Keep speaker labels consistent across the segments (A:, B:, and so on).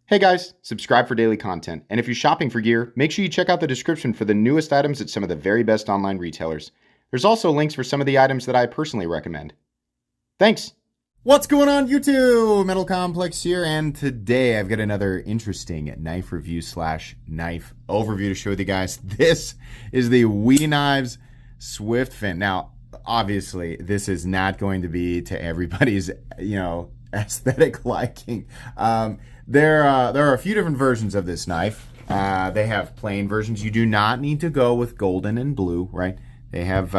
A: Hey guys, subscribe for daily content. And if you're shopping for gear, make sure you check out the description for the newest items at some of the very best online retailers. There's also links for some of the items that I personally recommend. Thanks! What's going on YouTube? Metal Complex here, and today I've got another interesting knife review / knife overview to show with you guys. This is the WE Knives Swiftfin. Now, obviously, this is not going to be to everybody's, aesthetic liking. There are a few different versions of this knife. They have plain versions. You do not need to go with golden and blue, right? They have,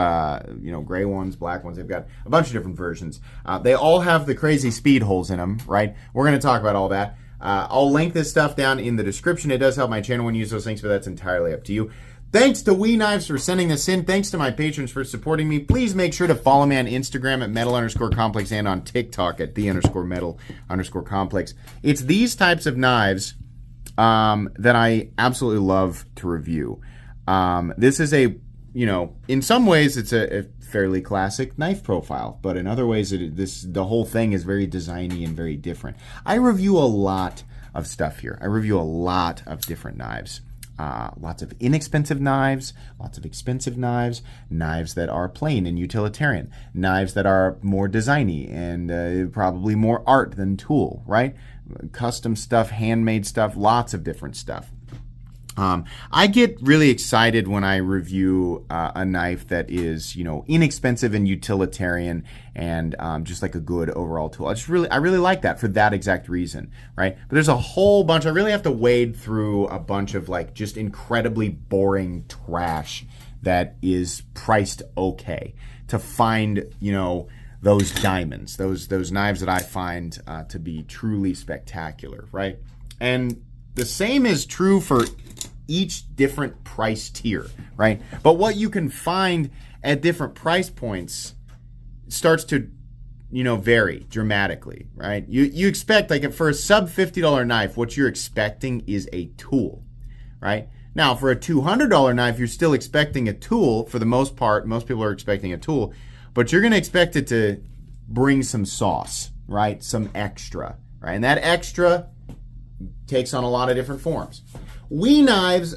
A: gray ones, black ones. They've got a bunch of different versions. They all have the crazy speed holes in them, right? We're going to talk about all that. I'll link this stuff down in the description. It does help my channel when you use those links, but that's entirely up to you. Thanks to WE Knives for sending this in. Thanks to my patrons for supporting me. Please make sure to follow me on Instagram at metal_complex and on TikTok at the_metal_complex. It's these types of knives that I absolutely love to review. This is in some ways it's a fairly classic knife profile, but in other ways the whole thing is very designy and very different. I review a lot of stuff here. I review a lot of different knives. Lots of inexpensive knives, lots of expensive knives, knives that are plain and utilitarian, knives that are more designy and probably more art than tool, right? Custom stuff, handmade stuff, lots of different stuff. I get really excited when I review a knife that is, inexpensive and utilitarian and just like a good overall tool. I really like that for that exact reason, right? But there's a whole bunch. I really have to wade through a bunch of just incredibly boring trash that is priced okay to find, those diamonds, those knives that I find to be truly spectacular, right? And the same is true for each different price tier, right? But what you can find at different price points starts to, vary dramatically, right? You expect, for a sub $50 knife, what you're expecting is a tool, right? Now, for a $200 knife, you're still expecting a tool. For the most part, most people are expecting a tool, but you're going to expect it to bring some sauce, right? Some extra, right? And that extra takes on a lot of different forms. WE Knives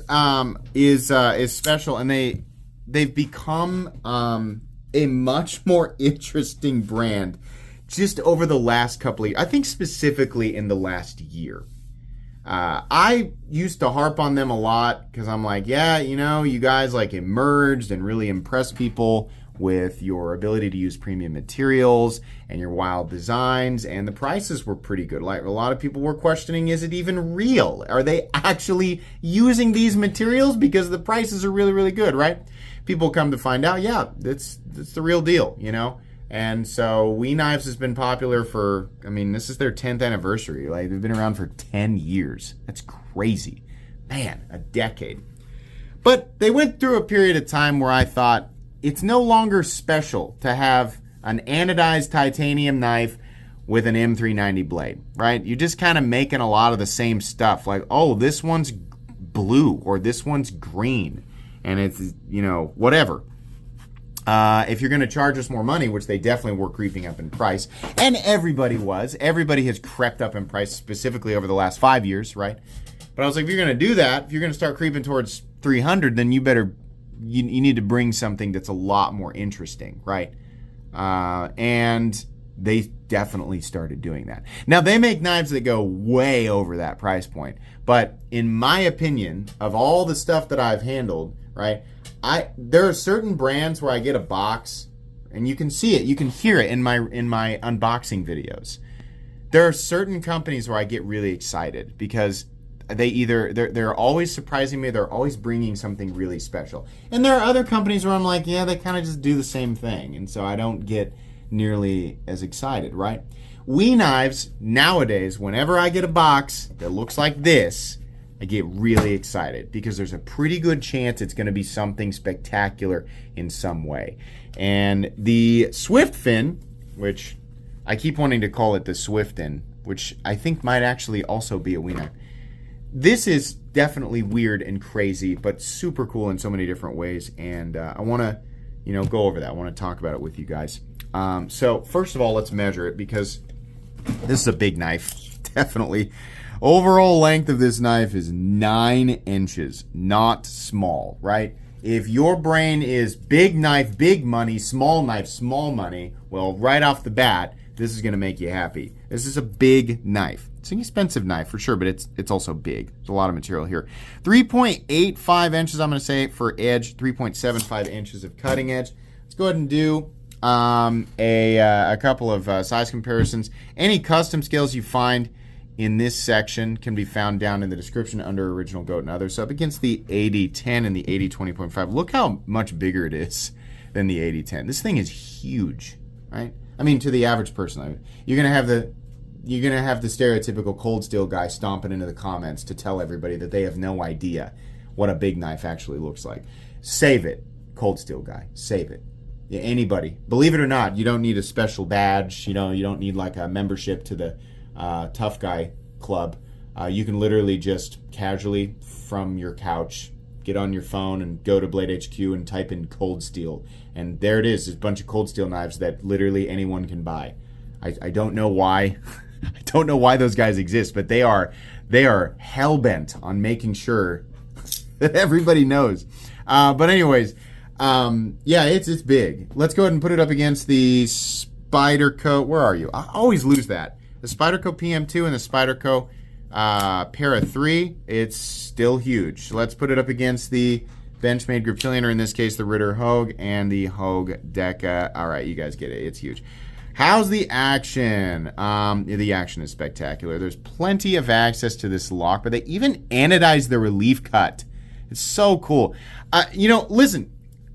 A: is special, and they've become a much more interesting brand just over the last couple of years. I think specifically in the last year. I used to harp on them a lot because I'm like, you guys emerged and really impressed people with your ability to use premium materials and your wild designs, and the prices were pretty good. A lot of people were questioning, is it even real? Are they actually using these materials? Because the prices are really, really good, right? People come to find out, it's the real deal, And so WE Knives has been popular for, this is their 10th anniversary. They've been around for 10 years. That's crazy. Man, a decade. But they went through a period of time where I thought, it's no longer special to have an anodized titanium knife with an M390 blade, right? You're just kind of making a lot of the same stuff. This one's blue or this one's green. And it's, whatever. If you're going to charge us more money, which they definitely were creeping up in price, and everybody has crept up in price specifically over the last 5 years, right? But I was like, if you're going to do that, if you're going to start creeping towards 300, then you need to bring something that's a lot more interesting, right? And they definitely started doing that. Now, they make knives that go way over that price point. But in my opinion, of all the stuff that I've handled, right, there are certain brands where I get a box, and you can see it, you can hear it in my unboxing videos. There are certain companies where I get really excited because they're always surprising me. They're always bringing something really special. And there are other companies where I'm like, they kind of just do the same thing. And so I don't get nearly as excited, right? WE Knives, nowadays, whenever I get a box that looks like this, I get really excited because there's a pretty good chance it's going to be something spectacular in some way. And the Swiftfin, which I keep wanting to call it the Swiftfin, which I think might actually also be a WE knife. This is definitely weird and crazy, but super cool in so many different ways. And I want to, go over that. I want to talk about it with you guys. So first of all, let's measure it because this is a big knife. Definitely. Overall length of this knife is 9 inches. Not small, right? If your brain is big knife, big money, small knife, small money, well, right off the bat, this is going to make you happy. This is a big knife. It's an expensive knife for sure, but it's also big. There's a lot of material here. 3.85 inches, I'm going to say, for edge. 3.75 inches of cutting edge. Let's go ahead and do a couple of size comparisons. Any custom scales you find in this section can be found down in the description under Original Goat and Others. So up against the 8010 and the 8020.5. Look how much bigger it is than the 8010. This thing is huge, right? I mean, to the average person, you're gonna have the stereotypical cold steel guy stomping into the comments to tell everybody that they have no idea what a big knife actually looks like. Save it, cold steel guy. Save it. Yeah, anybody, believe it or not, you don't need a special badge. You don't need like a membership to the Tough Guy Club. You can literally just casually from your couch get on your phone and go to Blade HQ and type in cold steel, and there it is. There's a bunch of cold steel knives that literally anyone can buy. I don't know why. I don't know why those guys exist, but they are hell-bent on making sure that everybody knows. But anyways, yeah, it's big. Let's go ahead and put it up against the Spyderco. Where are you? I always lose that. The Spyderco PM2 and the Spyderco Para 3, it's still huge. So let's put it up against the Benchmade Griptilian, or in this case, the Ritter Hogue and the Hogue Deca. All right, you guys get it. It's huge. How's the action? The action is spectacular. There's plenty of access to this lock, but they even anodized the relief cut. It's so cool. Listen,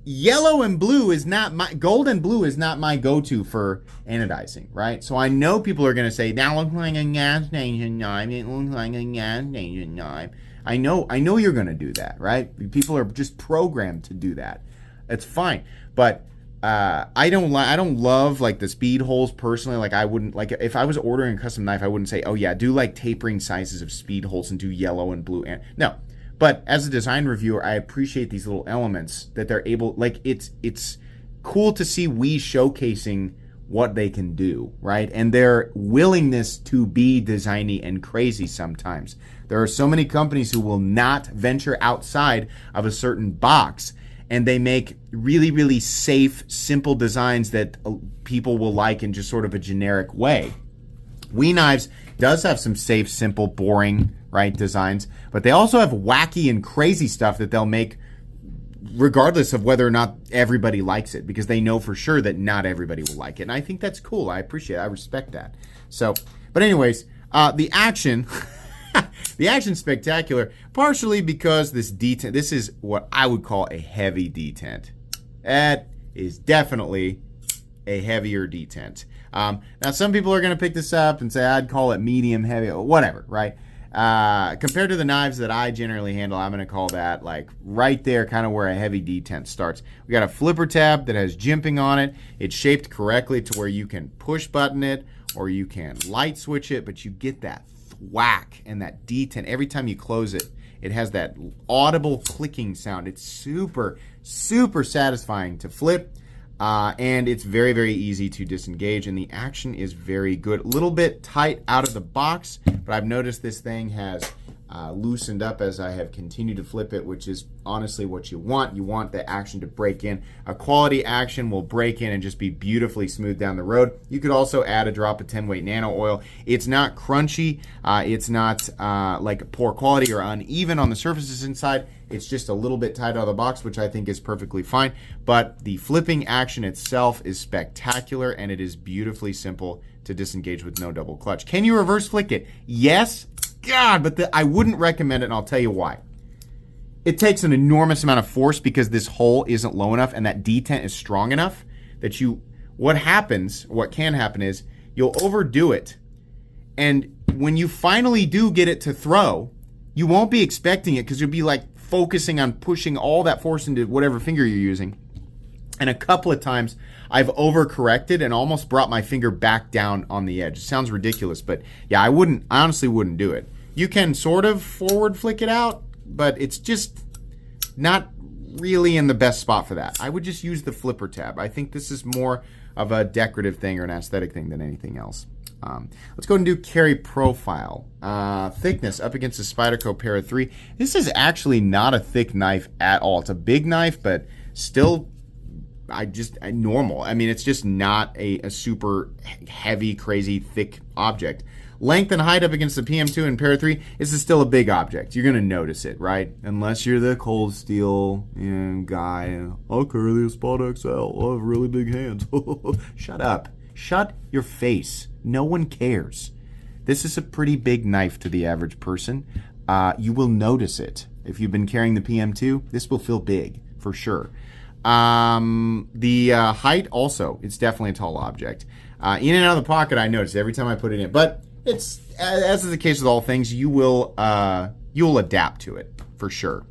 A: yellow and blue is not my, gold and blue is not my go-to for anodizing, right? So I know people are going to say, that looks like a gas station knife. It looks like a gas station knife. I know you're going to do that, right? People are just programmed to do that. It's fine. But I don't love like the speed holes personally. Like I wouldn't, like if I was ordering a custom knife, I wouldn't say, oh yeah, do like tapering sizes of speed holes and do yellow and blue. And no. But as a design reviewer, I appreciate these little elements that they're able, like it's cool to see WE showcasing what they can do, right? And their willingness to be designy and crazy sometimes. There are so many companies who will not venture outside of a certain box, and they make really, really safe, simple designs that people will like in just sort of a generic way. WE Knives does have some safe, simple, boring, right, designs, but they also have wacky and crazy stuff that they'll make regardless of whether or not everybody likes it, because they know for sure that not everybody will like it. And I think that's cool. I appreciate it. I respect that. So, but anyways, the action, the action's spectacular, partially because this detent, this is what I would call a heavy detent. That is definitely a heavier detent. Now, some people are going to pick this up and say, I'd call it medium heavy, whatever, right? Compared to the knives that I generally handle, I'm going to call that like right there, kind of where a heavy detent starts. We got a flipper tab that has jimping on it. It's shaped correctly to where you can push button it or you can light switch it, but you get that thwack and that detent. Every time you close it, it has that audible clicking sound. It's super, super satisfying to flip. And it's very, very easy to disengage, and the action is very good. A little bit tight out of the box, but I've noticed this thing has loosened up as I have continued to flip it, which is honestly what you want. You want the action to break in. A quality action will break in and just be beautifully smooth down the road. You could also add a drop of 10-weight nano oil. It's not crunchy. It's not like poor quality or uneven on the surfaces inside. It's just a little bit tight out of the box, which I think is perfectly fine. But the flipping action itself is spectacular, and it is beautifully simple to disengage with no double clutch. Can you reverse flick it? Yes. God, but I wouldn't recommend it, and I'll tell you why. It takes an enormous amount of force because this hole isn't low enough and that detent is strong enough that what can happen is you'll overdo it, and when you finally do get it to throw, you won't be expecting it because you'll be like focusing on pushing all that force into whatever finger you're using. And a couple of times I've overcorrected and almost brought my finger back down on the edge. It sounds ridiculous, but yeah, I honestly wouldn't do it. You can sort of forward flick it out, but it's just not really in the best spot for that. I would just use the flipper tab. I think this is more of a decorative thing or an aesthetic thing than anything else. Let's go and do carry profile. Thickness up against the Spyderco Para 3. This is actually not a thick knife at all. It's a big knife, but still normal. I mean, it's just not a super heavy, crazy, thick object. Length and height up against the PM2 and Para 3, this is still a big object. You're going to notice it, right? Unless you're the cold steel guy. I'll carry the Spot XL. I have really big hands. Shut up. Shut your face. No one cares. This is a pretty big knife to the average person. You will notice it. If you've been carrying the PM2, this will feel big, for sure. The height also, it's definitely a tall object. In and out of the pocket, I notice every time I put it in. But it's, as is the case with all things, you'll adapt to it, for sure.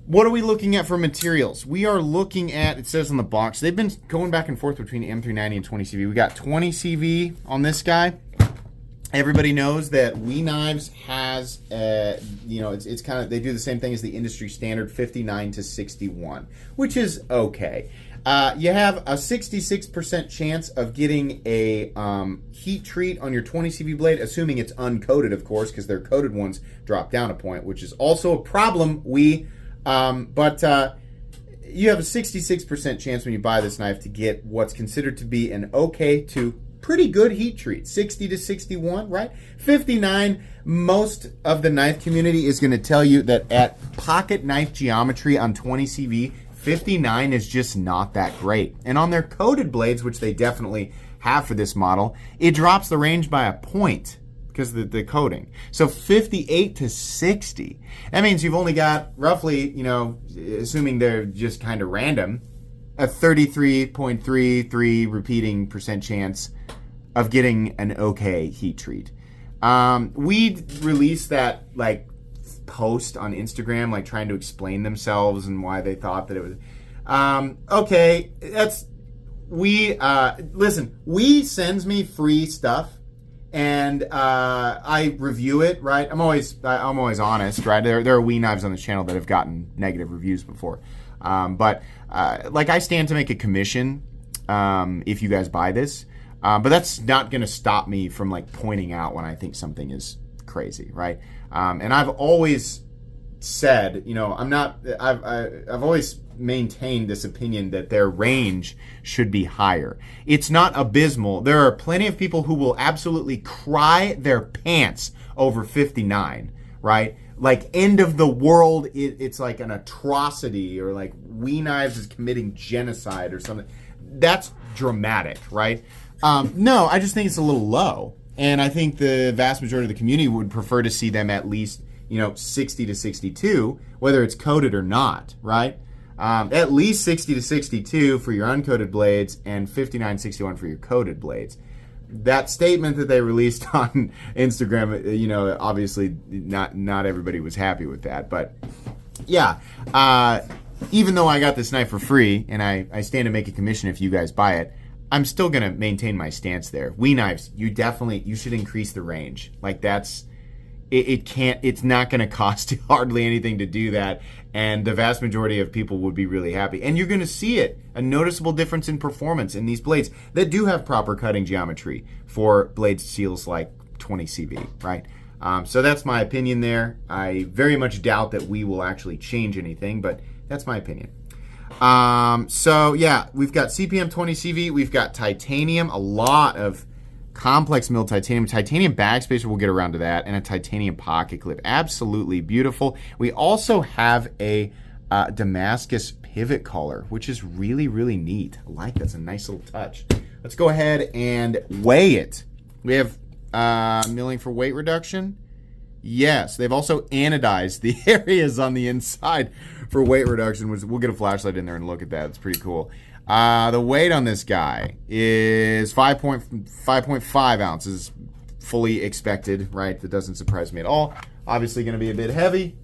A: What are we looking at for materials? We are looking at, it says on the box, they've been going back and forth between M390 and 20 CV. We got 20 CV on this guy. Everybody knows that WE Knives has, it's kind of, they do the same thing as the industry standard, 59 to 61, which is okay. You have a 66% chance of getting a heat treat on your 20 CV blade, assuming it's uncoated, of course, because their coated ones drop down a point, which is also a problem. But you have a 66% chance when you buy this knife to get what's considered to be an okay to pretty good heat treat. 60 to 61, right? 59, most of the knife community is going to tell you that at pocket knife geometry on 20 CV, 59 is just not that great. And on their coated blades, which they definitely have for this model, it drops the range by a point because of the coating. So 58 to 60. That means you've only got roughly, assuming they're just kind of random, a 33.33 repeating percent chance of getting an okay heat treat. We released that post on Instagram, trying to explain themselves and why they thought that it was okay. That's listen. WE sends me free stuff, and I review it. Right, I'm always honest. Right, there are WE knives on the channel that have gotten negative reviews before, but I stand to make a commission if you guys buy this. But that's not going to stop me from pointing out when I think something is crazy, right? And I've always said, I've always maintained this opinion that their range should be higher. It's not abysmal. There are plenty of people who will absolutely cry their pants over 59, right? End of the world, it's like an atrocity, or WE Knives is committing genocide or something. That's dramatic, right? No, I just think it's a little low. And I think the vast majority of the community would prefer to see them at least, 60 to 62, whether it's coated or not, right? At least 60 to 62 for your uncoated blades and 59, 61 for your coated blades. That statement that they released on Instagram, obviously not everybody was happy with that. But yeah, even though I got this knife for free and I stand to make a commission if you guys buy it, I'm still going to maintain my stance there. WE Knives, you should increase the range. It's not going to cost you hardly anything to do that. And the vast majority of people would be really happy. And you're going to see it, a noticeable difference in performance in these blades that do have proper cutting geometry for blade steels like 20 CV, right? So that's my opinion there. I very much doubt that we will actually change anything, but that's my opinion. So yeah, we've got CPM 20 CV, we've got titanium, a lot of complex milled titanium bag spacer, we'll get around to that, and a titanium pocket clip. Absolutely beautiful. We also have a Damascus pivot collar, which is really, really neat. I like that. It's a nice little touch. Let's go ahead and weigh it. We have milling for weight reduction. Yes, they've also anodized the areas on the inside for weight reduction, which we'll get a flashlight in there and look at that. It's pretty cool. The weight on this guy is 5.5 ounces, fully expected, right? That doesn't surprise me at all. Obviously going to be a bit heavy.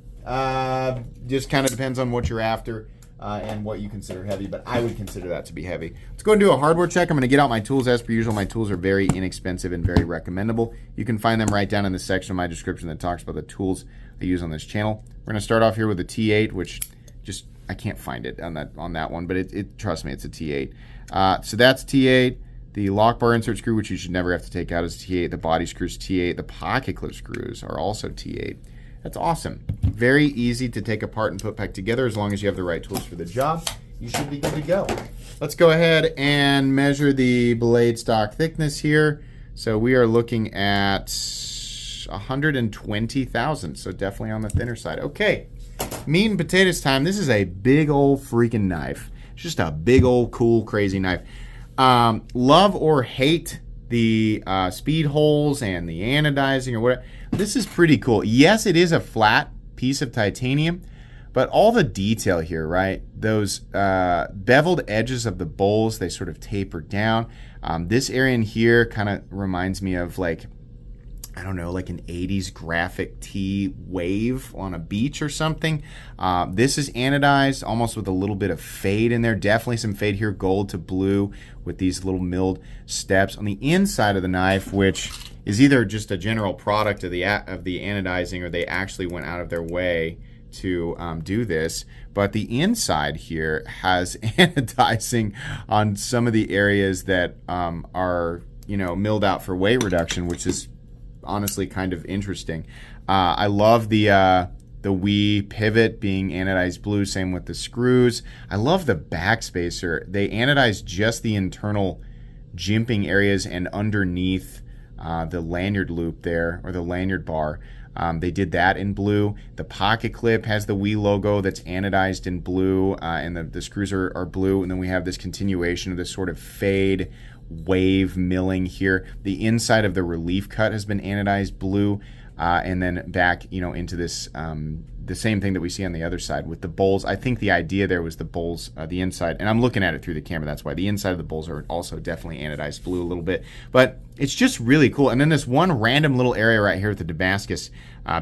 A: Just kind of depends on what you're after and what you consider heavy, but I would consider that to be heavy. Let's go and do a hardware check. I'm going to get out my tools as per usual. My tools are very inexpensive and very recommendable. You can find them right down in the section of my description that talks about the tools I use on this channel. We're going to start off here with the T8, which just I can't find it on that one, but it trust me, it's a T8. So that's T8. The lock bar insert screw, which you should never have to take out, is T8. The body screws T8. The pocket clip screws are also T8. That's awesome. Very easy to take apart and put back together as long as you have the right tools for the job. You should be good to go. Let's go ahead and measure the blade stock thickness here. So we are looking at 120 thousandths, so definitely on the thinner side. Okay, meat and potatoes time. This is a big old freaking knife. It's just a big old cool crazy knife. Love or hate the speed holes and the anodizing or whatever. This is pretty cool. Yes, it is a flat piece of titanium, but all the detail here, right? Those beveled edges of the bowls, they sort of taper down. This area in here kind of reminds me of like, I don't know, like an 80s graphic tee wave on a beach or something. This is anodized almost with a little bit of fade in there. Definitely some fade here, gold to blue with these little milled steps. On the inside of the knife, which is either just a general product of the anodizing or they actually went out of their way to do this, but the inside here has anodizing on some of the areas that are, you know, milled out for weight reduction, which is honestly kind of interesting. I love the WE pivot being anodized blue, same with the screws. I love the backspacer. They anodized just the internal jimping areas and underneath the lanyard loop there, or the lanyard bar. They did that in blue. The pocket clip has the WE logo that's anodized in blue, and the screws are blue. And then we have this continuation of this sort of fade wave milling here. The inside of the relief cut has been anodized blue, and then back, you know, into this the same thing that we see on the other side with the bowls. I think the idea there was the bowls, the inside, and I'm looking at it through the camera, that's why the inside of the bowls are also definitely anodized blue a little bit, but it's just really cool. And then this one random little area right here with the Damascus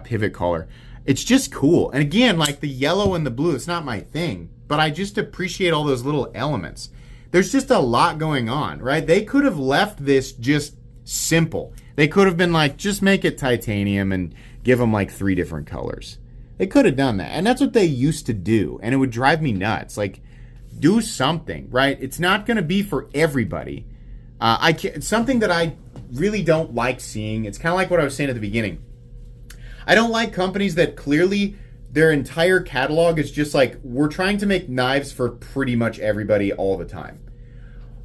A: pivot collar, it's just cool. And again, like the yellow and the blue, it's not my thing, but I just appreciate all those little elements. There's just a lot going on, right? They could have left this just simple. They could have been like, just make it titanium and give them like 3 different colors. They could have done that. And that's what they used to do. And it would drive me nuts. Like, do something, right? It's not going to be for everybody. It's something that I really don't like seeing. It's kind of like what I was saying at the beginning. I don't like companies that clearly their entire catalog is just like, we're trying to make knives for pretty much everybody all the time.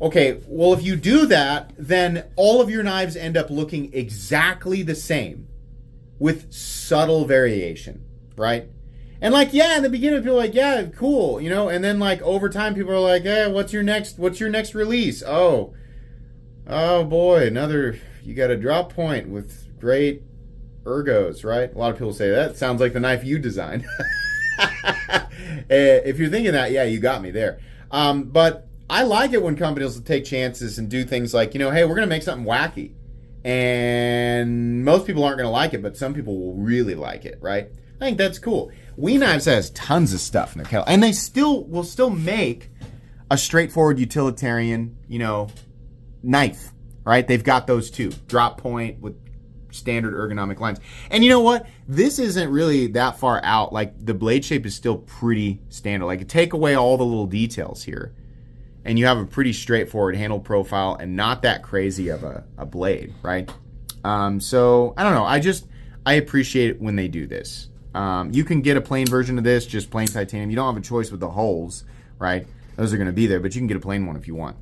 A: Okay, well, if you do that, then all of your knives end up looking exactly the same with subtle variation, right? And like, yeah, in the beginning, people are like, yeah, cool, you know, and then like over time, people are like, hey, what's your next release? Oh boy, you got a drop point with great ergos, right? A lot of people say that sounds like the knife you designed. If you're thinking that, yeah, you got me there. But I like it when companies take chances and do things like, you know, hey, we're going to make something wacky. And most people aren't going to like it, but some people will really like it, right? I think that's cool. WE Knives has tons of stuff in their catalog, and they will still make a straightforward utilitarian, you know, knife, right? They've got those too. Drop point with standard ergonomic lines. And you know what? This isn't really that far out. Like, the blade shape is still pretty standard. Like, take away all the little details here, and you have a pretty straightforward handle profile and not that crazy of a blade, right? So, I don't know. I appreciate it when they do this. You can get a plain version of this, just plain titanium. You don't have a choice with the holes, right? Those are going to be there, but you can get a plain one if you want.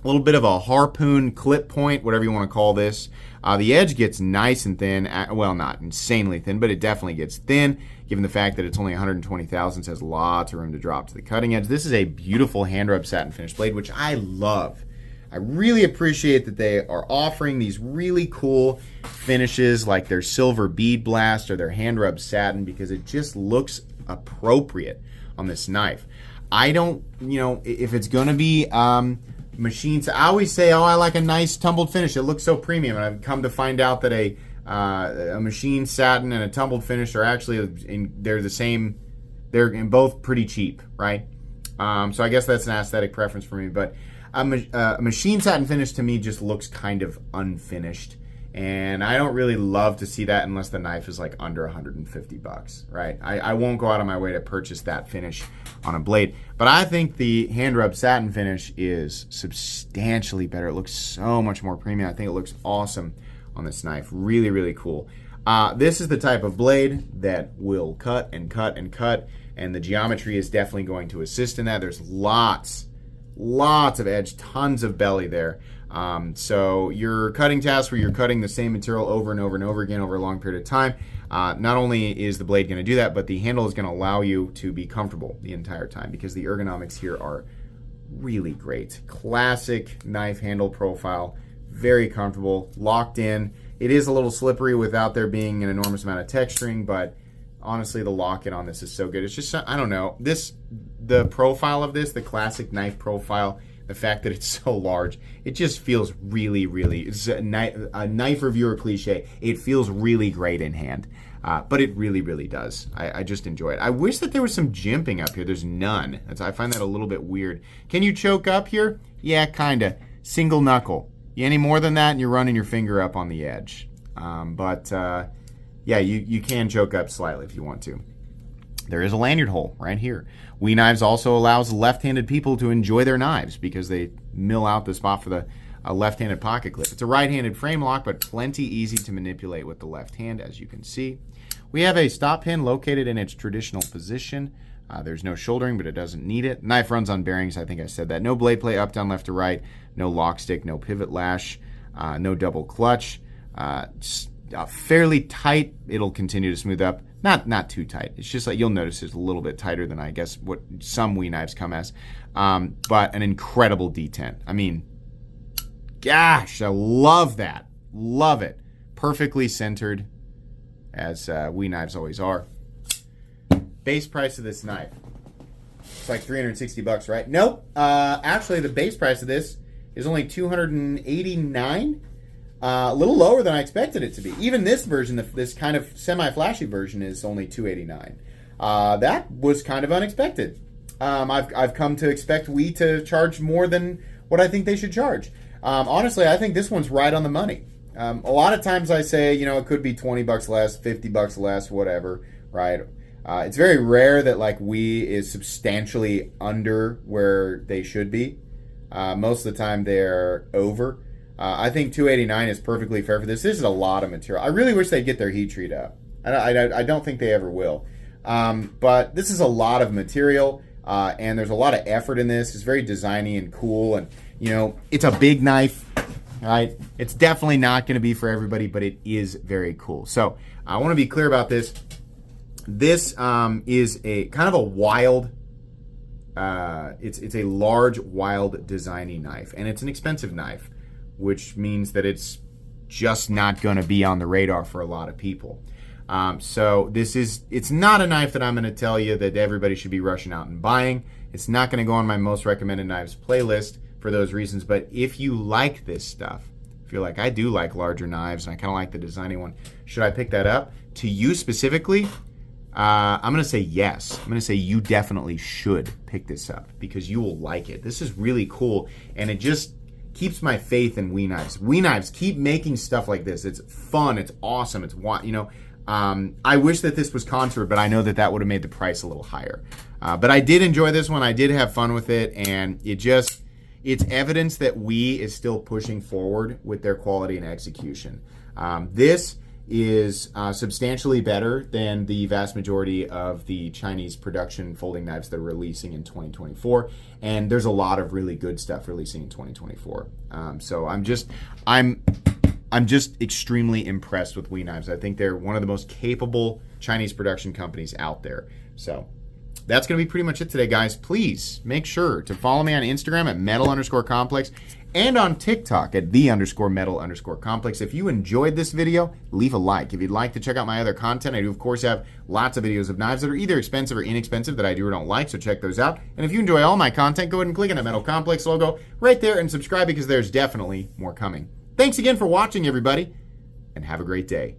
A: A little bit of a harpoon clip point, whatever you want to call this. The edge gets nice and thin. Well, not insanely thin, but it definitely gets thin, given the fact that it's only 120 thousandths, has lots of room to drop to the cutting edge. This is a beautiful hand rub satin finish blade, which I love. I really appreciate that they are offering these really cool finishes like their silver bead blast or their hand rub satin, because it just looks appropriate on this knife. I don't, you know, if it's going to be machines, I always say, oh, I like a nice tumbled finish. It looks so premium. And I've come to find out that a machine satin and a tumbled finish are actually, they're the same. They're both pretty cheap, right? So I guess that's an aesthetic preference for me. But a machine satin finish to me just looks kind of unfinished. And I don't really love to see that unless the knife is like under 150 bucks, right? I won't go out of my way to purchase that finish on a blade. But I think the hand rub satin finish is substantially better. It looks so much more premium. I think it looks awesome on this knife. Really, really cool. This is the type of blade that will cut and cut and cut, and the geometry is definitely going to assist in that. There's lots of edge, tons of belly there. So your cutting tasks where you're cutting the same material over and over and over again over a long period of time, not only is the blade going to do that, but the handle is going to allow you to be comfortable the entire time because the ergonomics here are really great. Classic knife handle profile, very comfortable, locked in. It is a little slippery without there being an enormous amount of texturing, but honestly, the lock-in on this is so good. It's just, I don't know, the profile of this, the classic knife profile, the fact that it's so large, it just feels really, really, it's a knife reviewer cliche, it feels really great in hand. But it really, really does. I just enjoy it. I wish that there was some jimping up here. There's none. I find that a little bit weird. Can you choke up here? Yeah, kinda. Single knuckle. Any more than that and you're running your finger up on the edge. Yeah, you can choke up slightly if you want to. There is a lanyard hole right here. WE Knives also allows left-handed people to enjoy their knives because they mill out the spot for the left-handed pocket clip. It's a right-handed frame lock, but plenty easy to manipulate with the left hand, as you can see. We have a stop pin located in its traditional position. There's no shouldering, but it doesn't need it. Knife runs on bearings. I think I said that. No blade play up, down, left to right. No lock stick, no pivot lash, no double clutch. Fairly tight. It'll continue to smooth up. Not too tight. It's just like you'll notice it's a little bit tighter than I guess what some WE knives come as. But an incredible detent. I mean, gosh, I love that. Love it. Perfectly centered, as WE knives always are. Base price of this knife. It's like 360 bucks, right? Nope. Actually, the base price of this is only $289. A little lower than I expected it to be. Even this version, this kind of semi-flashy version, is only $289. That was kind of unexpected. I've come to expect WE to charge more than what I think they should charge. Honestly, I think this one's right on the money. A lot of times I say, it could be 20 bucks less, 50 bucks less, whatever, right? It's very rare that like WE is substantially under where they should be. Most of the time they're over. I think $289 is perfectly fair for this. This is a lot of material. I really wish they'd get their heat treat up. I don't think they ever will. But this is a lot of material, and there's a lot of effort in this. It's very designy and cool, and it's a big knife, right? It's definitely not going to be for everybody, but it is very cool. So I want to be clear about this. This is a kind of a wild. It's a large, wild, designy knife, and it's an expensive knife, which means that it's just not going to be on the radar for a lot of people. So it's not a knife that I'm going to tell you that everybody should be rushing out and buying. It's not going to go on my most recommended knives playlist for those reasons. But if you like this stuff, if you're like, I do like larger knives and I kind of like the designy one, should I pick that up? To you specifically, I'm going to say yes. I'm going to say you definitely should pick this up because you will like it. This is really cool, and it just keeps my faith in WE Knives. WE Knives keep making stuff like this. It's fun. It's awesome. It's I wish that this was contoured, but I know that would have made the price a little higher. But I did enjoy this one. I did have fun with it, and it's evidence that WE is still pushing forward with their quality and execution. This is substantially better than the vast majority of the Chinese production folding knives that are releasing in 2024, and there's a lot of really good stuff releasing in 2024. So I'm just extremely impressed with WE Knives. I think they're one of the most capable Chinese production companies out there. So that's going to be pretty much it today, guys. Please make sure to follow me on Instagram at metal_complex and on TikTok at _metal_complex. If you enjoyed this video, leave a like. If you'd like to check out my other content, I do, of course, have lots of videos of knives that are either expensive or inexpensive that I do or don't like, so check those out. And if you enjoy all my content, go ahead and click on the Metal Complex logo right there and subscribe because there's definitely more coming. Thanks again for watching, everybody, and have a great day.